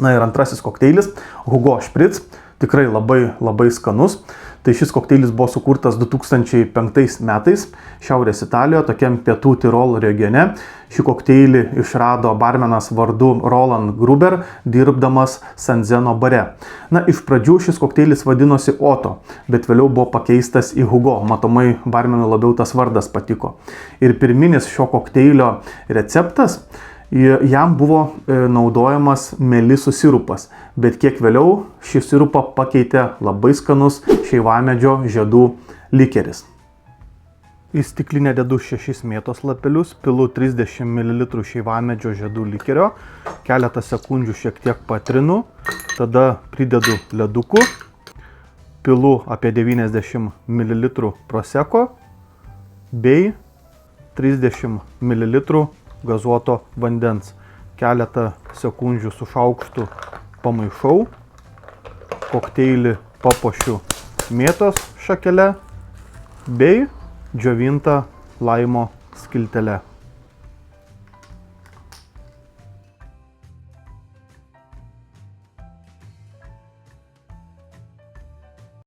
Na ir antrasis kokteilis Hugo Spritz, tikrai labai skanus. Tai šis kokteilis buvo sukurtas 2005 metais Šiaurės Italijoje, tokiam pietų Tirol regione. Šį kokteilį išrado barmenas vardu Roland Gruber, dirbdamas Sanzeno bare. Na, iš pradžių šis kokteilis vadinosi Otto, bet vėliau buvo pakeistas į Hugo. Matomai barmenui labiau tas vardas patiko. Ir pirminis šio kokteilio receptas, jam buvo naudojamas melisų sirupas, bet kiek vėliau šį sirupą pakeitė labai skanus šeivamedžio žiedų likeris. Į stiklinę dedu 6 mėtos lapelius, pilu 30 ml šeivamedžio žiedų likerio, keletą sekundžių šiek tiek patrinu, tada pridedu ledukų, pilu apie 90 ml prosecco bei 30 ml gazuoto vandens. Keletą sekundžių su šaukštu pamaišau, kokteilį papuošiu mėtos šakele bei džiovinta laimo skiltele.